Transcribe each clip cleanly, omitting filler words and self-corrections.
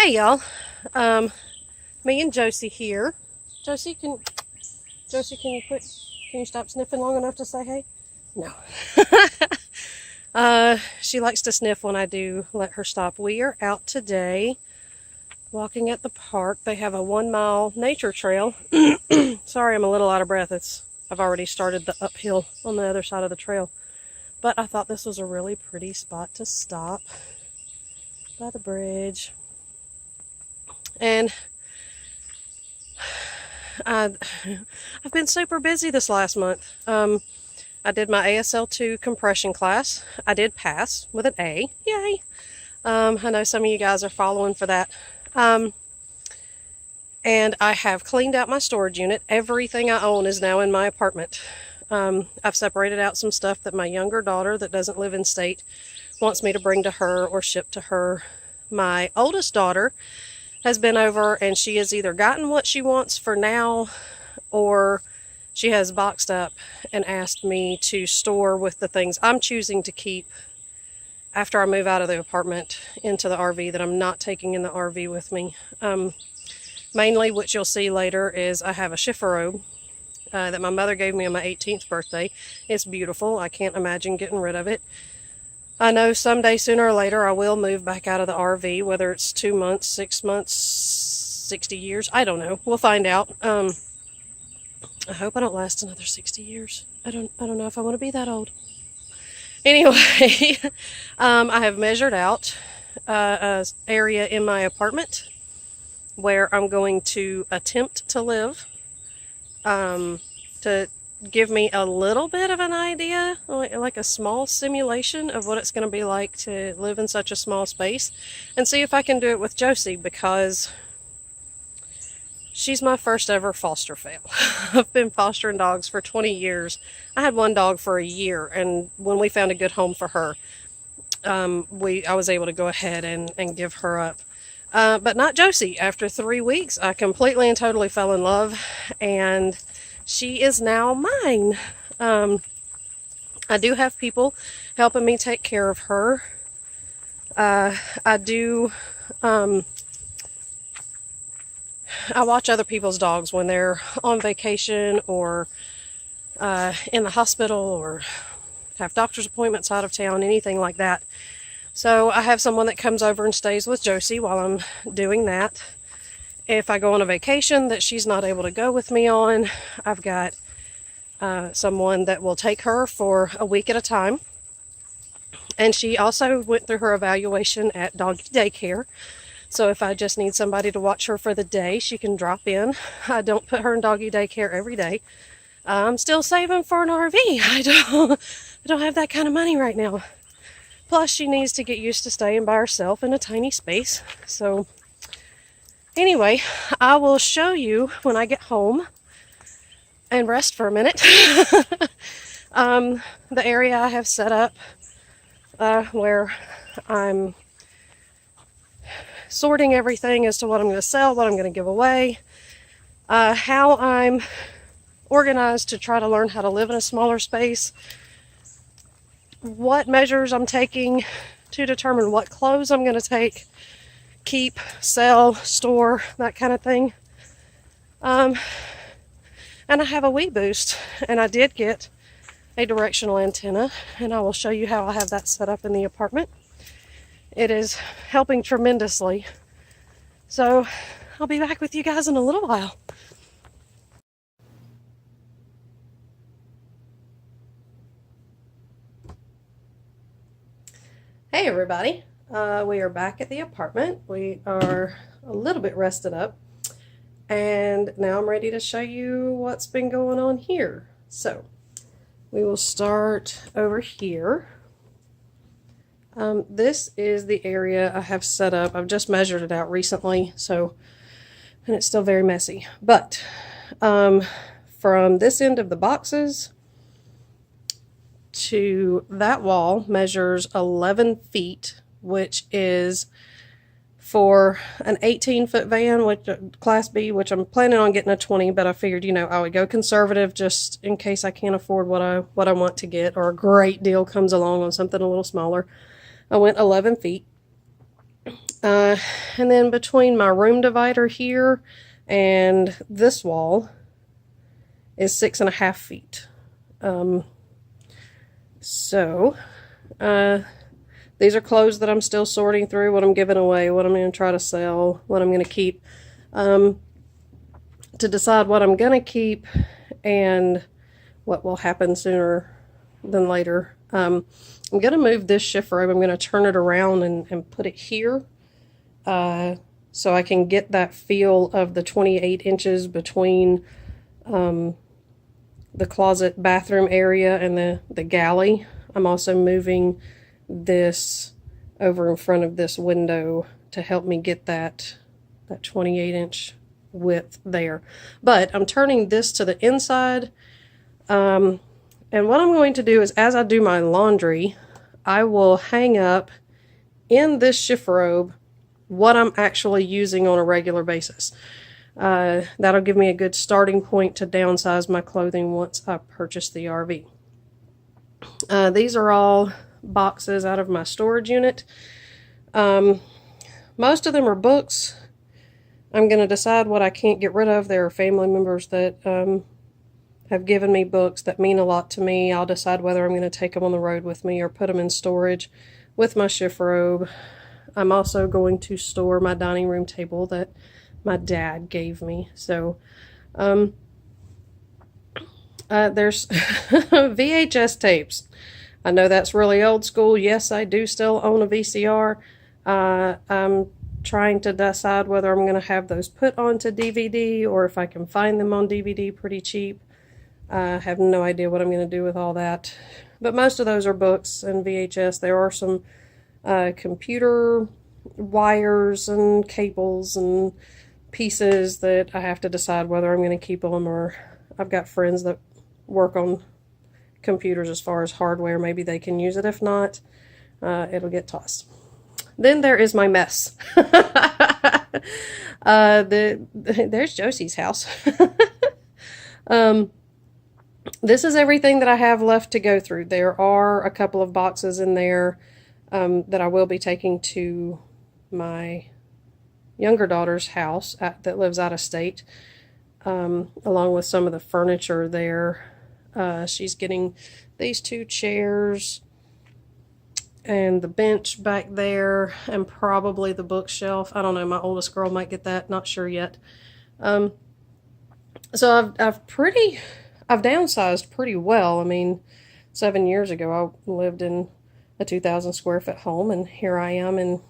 Hey y'all, me and Josie here. Josie, can you quit? Can you stop sniffing long enough to say hey? No. She likes to sniff when I do let her stop. We are out today walking at the park. They have a 1 mile nature trail. Sorry, I'm a little out of breath. I've already started the uphill on the other side of the trail. But I thought this was a really pretty spot to stop by the bridge. And I've been super busy this last month. I did my ASL2 compression class. I did pass with an A. Yay! I know some of you guys are following for that. And I have cleaned out my storage unit. Everything I own is now in my apartment. I've separated out some stuff that my younger daughter that doesn't live in state wants me to bring to her or ship to her. My oldest daughter has been over and she has either gotten what she wants for now or she has boxed up and asked me to store with the things I'm choosing to keep after I move out of the apartment into the RV that I'm not taking in the RV with me. Mainly what you'll see later is I have a chifforobe that my mother gave me on my 18th birthday. It's beautiful. I can't imagine getting rid of it. I know someday, sooner or later, I will move back out of the RV, whether it's 2 months, 6 months, 60 years. I don't know. We'll find out. I hope I don't last another 60 years. I don't know if I want to be that old. Anyway, I have measured out an area in my apartment where I'm going to attempt to live, to give me a little bit of an idea, like a small simulation of what it's going to be like to live in such a small space, and see if I can do it with Josie, because she's my first ever foster fail. I've been fostering dogs for 20 years. I had one dog for a year, and when we found a good home for her, I was able to go ahead and give her up. But not Josie. After 3 weeks, I completely and totally fell in love, and she is now mine. I do have people helping me take care of her. I watch other people's dogs when they're on vacation or in the hospital or have doctor's appointments out of town, anything like that. So I have someone that comes over and stays with Josie while I'm doing that. If I go on a vacation that she's not able to go with me on, I've got someone that will take her for a week at a time. And she also went through her evaluation at doggy daycare. So if I just need somebody to watch her for the day, she can drop in. I don't put her in doggy daycare every day. I'm still saving for an RV. I don't have that kind of money right now. Plus, she needs to get used to staying by herself in a tiny space. So anyway, I will show you when I get home and rest for a minute. The area I have set up where I'm sorting everything as to what I'm going to sell, what I'm going to give away, how I'm organized to try to learn how to live in a smaller space, what measures I'm taking to determine what clothes I'm going to take, keep, sell, store, that kind of thing. And I have a Wii Boost, and I did get a directional antenna, and I will show you how I have that set up in the apartment. It is helping tremendously. So I'll be back with you guys in a little while. Hey everybody, we are back at the apartment. We are a little bit rested up, and now I'm ready to show you what's been going on here. So we will start over here. This is the area I have set up. I've just measured it out recently, and it's still very messy. But from this end of the boxes to that wall measures 11 feet, which is for an 18-foot van, which Class B, which I'm planning on getting a 20, but I figured, I would go conservative just in case I can't afford what I want to get, or a great deal comes along on something a little smaller. I went 11 feet. And then between my room divider here and this wall is 6.5 feet. So these are clothes that I'm still sorting through, what I'm giving away, what I'm going to try to sell, what I'm going to keep. To decide what I'm going to keep and what will happen sooner than later. I'm going to move this shift robe. I'm going to turn it around and put it here so I can get that feel of the 28 inches between the closet bathroom area and the galley. I'm also moving this over in front of this window to help me get that 28 inch width there. But I'm turning this to the inside. And what I'm going to do is, as I do my laundry, I will hang up in this shift robe what I'm actually using on a regular basis. That'll give me a good starting point to downsize my clothing once I purchase the RV. These are all boxes out of my storage unit. Most of them are books. I'm going to decide what I can't get rid of. There are family members that have given me books that mean a lot to me. I'll decide whether I'm going to take them on the road with me or put them in storage with my shift robe. I'm also going to store my dining room table that my dad gave me. So there's VHS tapes. I know that's really old school. Yes, I do still own a VCR. I'm trying to decide whether I'm going to have those put onto DVD or if I can find them on DVD pretty cheap. I have no idea what I'm going to do with all that. But most of those are books and VHS. There are some computer wires and cables and pieces that I have to decide whether I'm going to keep them, or I've got friends that work on computers as far as hardware. Maybe they can use it. If not, it'll get tossed. Then there is my mess. There's Josie's house. This is everything that I have left to go through. There are a couple of boxes in there that I will be taking to my younger daughter's house that lives out of state, along with some of the furniture there. She's getting these 2 chairs and the bench back there and probably the bookshelf. I don't know, my oldest girl might get that, not sure yet. So I've downsized pretty well. I mean, 7 years ago I lived in a 2,000 square foot home, and here I am, and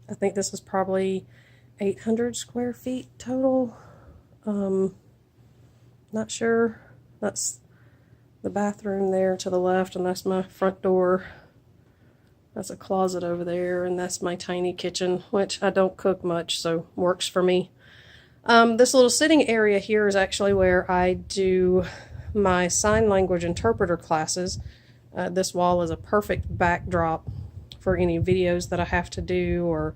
I think this is probably 800 square feet total. Not sure. That's the bathroom there to the left, and that's my front door. That's a closet over there, and that's my tiny kitchen, which I don't cook much, so works for me. This little sitting area here is actually where I do my sign language interpreter classes. This wall is a perfect backdrop for any videos that I have to do, or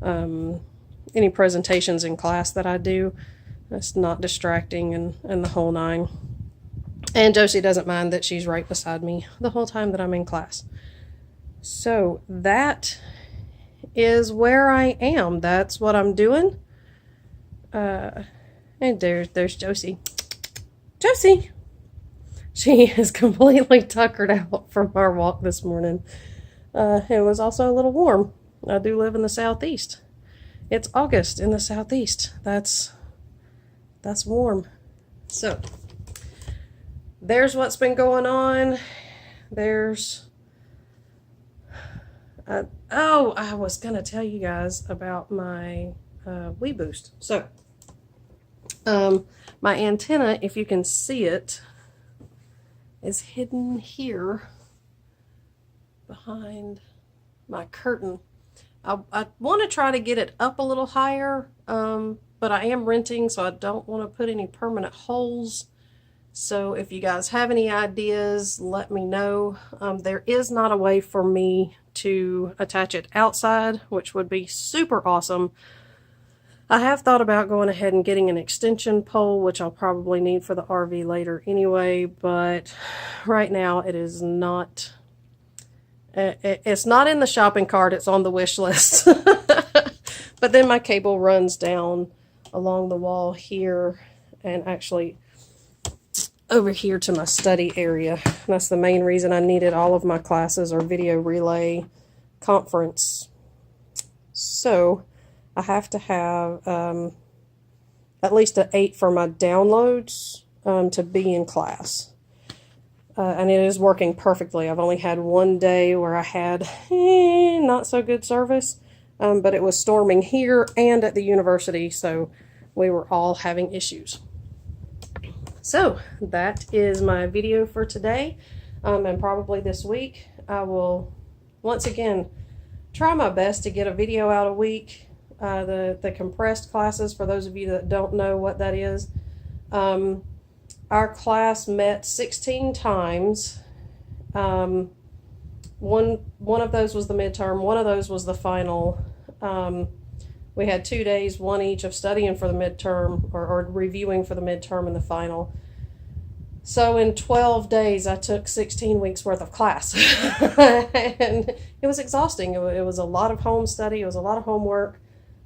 any presentations in class that I do. It's not distracting and the whole nine. And Josie doesn't mind that she's right beside me the whole time that I'm in class. So that is where I am. That's what I'm doing. And there's Josie. Josie! She is completely tuckered out from our walk this morning. It was also a little warm. I do live in the southeast. It's August in the southeast. That's warm. So there's what's been going on. There's I was gonna tell you guys about my Wii Boost. So my antenna, if you can see it, is hidden here behind my curtain. I want to try to get it up a little higher, but I am renting, so I don't want to put any permanent holes. So if you guys have any ideas, let me know. There is not a way for me to attach it outside, which would be super awesome. I have thought about going ahead and getting an extension pole, which I'll probably need for the RV later anyway, but right now it is not It's not in the shopping cart, it's on the wish list. But then my cable runs down along the wall here and actually over here to my study area. And that's the main reason I needed all of my classes or video relay conference. So I have to have at least an 8 for my downloads to be in class. And it is working perfectly. I've only had one day where I had not so good service, but it was storming here and at the university, so we were all having issues. So that is my video for today, and probably this week. I will once again try my best to get a video out a week. The compressed classes, for those of you that don't know what that is, our class met 16 times. One of those was the midterm, one of those was the final. We had 2 days, one each, of studying for the midterm or reviewing for the midterm and the final. So in 12 days, I took 16 weeks worth of class. And it was exhausting. It was a lot of home study. It was a lot of homework.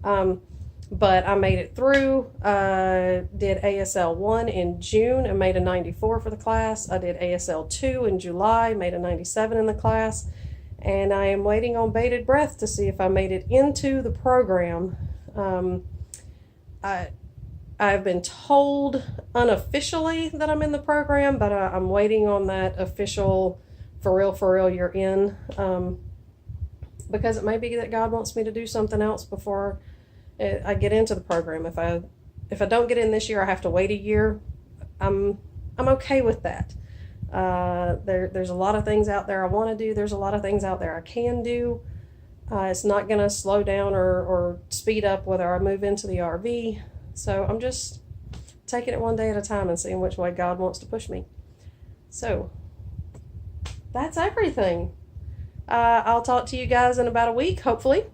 But I made it through. Did ASL 1 in June and made a 94 for the class. I did ASL 2 in July, made a 97 in the class. And I am waiting on bated breath to see if I made it into the program. I've been told unofficially that I'm in the program, but I'm waiting on that official, for real, you're in. Because it may be that God wants me to do something else before I get into the program. If I don't get in this year, I have to wait a year. I'm okay with that. There's a lot of things out there I want to do. There's a lot of things out there I can do. It's not going to slow down or speed up whether I move into the RV. So I'm just taking it one day at a time and seeing which way God wants to push me. So that's everything. I'll talk to you guys in about a week, hopefully.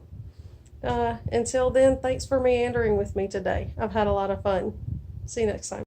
Until then, thanks for meandering with me today. I've had a lot of fun. See you next time.